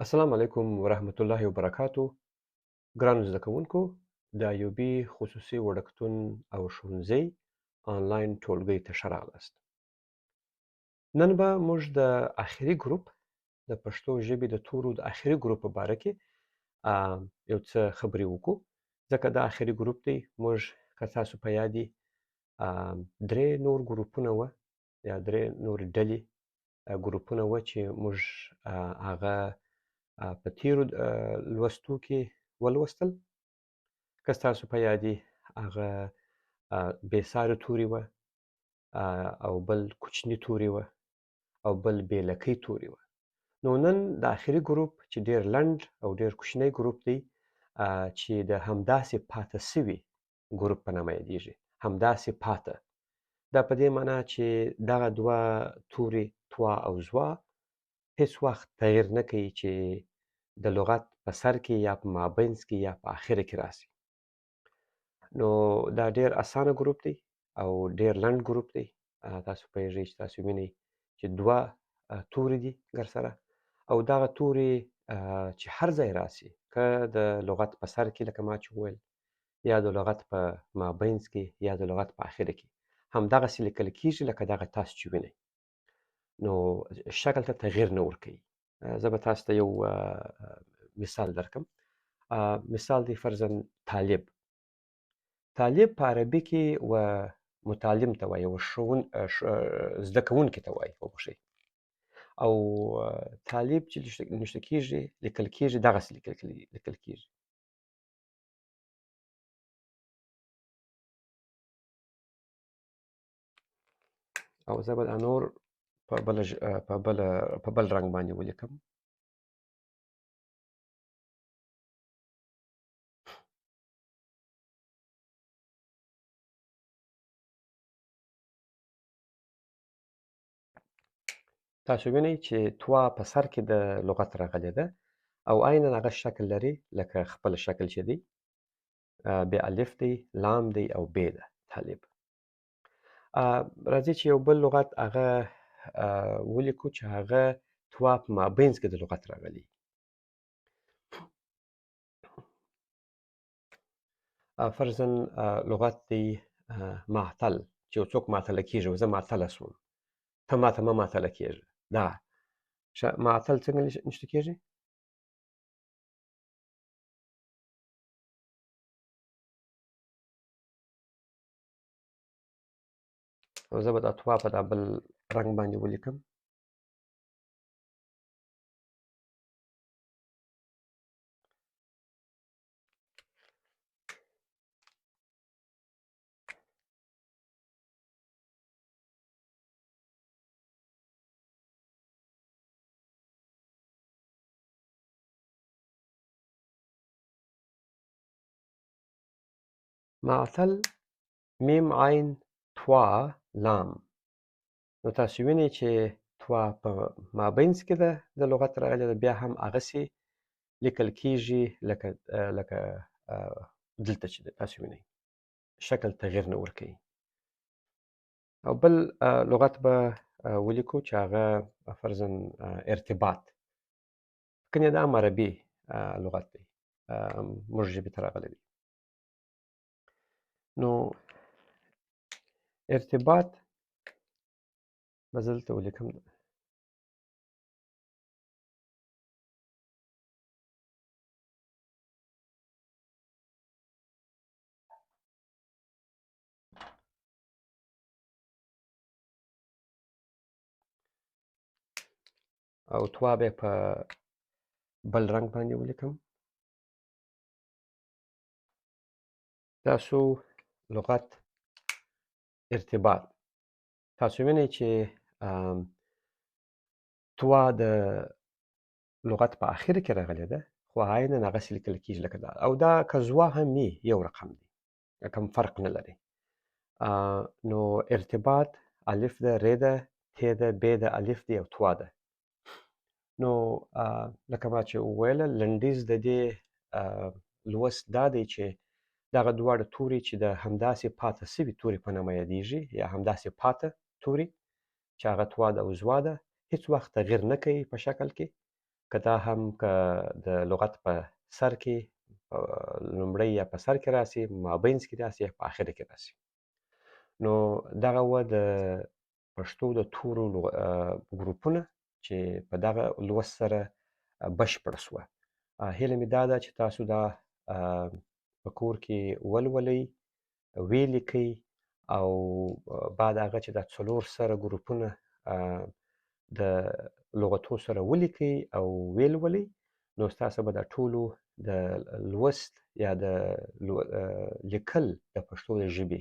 السلام علیکم ورحمت الله وبرکاتو. ګرانو زده کوونکو، د ایوبي خصوصي وړکتون او ښوونځي آنلاین ټولګي ته ښه راغلاست. نن به موږ د اخري ګروپ د پښتو ژبې د تورو د اخري ګروپ په باره کې یو څه خبرې وکړو، ځکه دا اخري ګروپ دی. موږ که تاسو په یاد وي، درې نور ګروپونه وه یا درې نورې ډلې ګروپونه وه چې موږ هغه په تیرو لوستو کې ولوستل. که ستاسو په یاد وي، هغه بې ساري توري وه، او بل کوچني توري وه، او بل بې لکۍ توري وه. نو نن د اخري ګروپ چې ډېر لنډ او ډېر کوچنی ګروپ دی، چې د همداسې پاته سوي ګروپ په نامه یادېږي. همداسې پاته، دا په دې معنا چې دغه دوه توري توا او زوا هیڅ وخت تغییر نه کوي چې د لغت په سر کې یا په مابینځ کې یا په اخره کې راسي. نو دا ډېر اسانه ګروپ دی او ډېر لنډ ګروپ دی. تاسو پوهیږئ چې تاسو وینئ چې دوه توري دي ګر سره، او دغه توري چې هر ځای راسي، که د لغت په سر کې لکه ما چې وویل، یا د لغت په مابینځ کې یا د لغت په اخره کې، همدغسې لیکل کېږي لکه دغه تاسو چې وینئ. نو شکل ته تغییر نه ورکوي. زه به تاسو ته یو مثال درکړم. مثال دی فرضاً طالب. طالب په عربي کې و متعلم ته وایي، زده کوونکي ته وایي، وبښئ. او طالب چې نوشته کېږي، لیکل کېږي، دغسې لیکل کېږي. او زه به دا نور په بل رنګ باندې ولیکم. تاسو وینئ چې توا په سر کې د لغت راغلې ده، او عیناً هغه شکل لري لکه خپل شکل چې دی. بیا الف دی، لام دی او ب ده. طالب. راځئ چې یو بل لغت هغه ولیکو چې هغه توا په مابینځ کې د لغت راغلی. فرضاً لغت دی معطل، چې یو څوک معطله کېږي، زه معطله شوم، ته ماته مه معطله کېږه. دا معطل څنګه نشته کېږي؟ او زه به دا توا په دا بل رنګ باندې ولیکم. معطل میم عین توا لام. نو تاسو وینئ چې توا په مابینځ کې ده د لغت راغلې ده، بیا هم هغسې لیکل کېږي لکه دلته چې تاسو وینئ. شکل تغییر نه ورکوي. او بل لغت به ولیکو چې هغه فرضاً ارتباط. کنې دا هم عربي لغت دی، موږ ژبې ته راغلی دی. نو ارتباط به زه دلته ولیکم. او توا بیا په بل رنګ باندې ولیکم. تاسو لغت ارتباط، تاسو وینئ چې توا د لغت په اخر کې راغلې ده، خو عیناً هغسې لیکل کېږي لکه دا. او دا که زوا هم وي، یو رقم دی، کم فرق نه لري. نو ارتباط الف ده، ر ده، ت ده، ب ده، الف دی او توا ده. نو لکه ما چې وویله، لنډیز د دې لوست دا دی چې دغه دواړه توري چې د همداسې پاته سوي توري په نامه یادېږي، یا همداسې پاته توري چې هغه توا ده او زوا ده، هېڅ وخت تغییر نه کوي په شکل کې. که دا هم که د لغت په سر کې لومړی یا په سر کې راسي، مابینځ کې راسي یا په آخر کې راسي. نو دغه و د پښتو د تورو ګروپونه چې په دغه لوست سره بشپړ سوه. هیله مې دا ده چې تاسو دا په کور کې ولولئ، ویې لیکئ او بعد هغه چې دا څلور سره ګروپونه د لغتو سره ولیکئ او ویې لولئ، نو ستاسو به دا ټولو د لوست یا د لیکل د پښتو د ژبې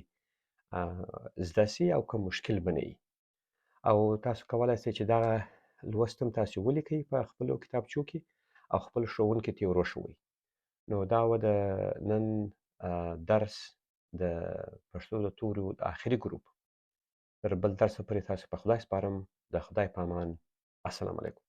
زده سي او که مشکل به نه وي. او تاسو کولی سئ چې دغه لوست هم تاسو ولیکئ په خپلو کتابچو کې او خپل ښوونکي ته یې ور وښوئ. نو دا و د نن درس د پښتو د تورو د آخري ګروپ. تر بل درسه پورې تاسو په خدای سپارم. د خدای په امان. السلام علیکم.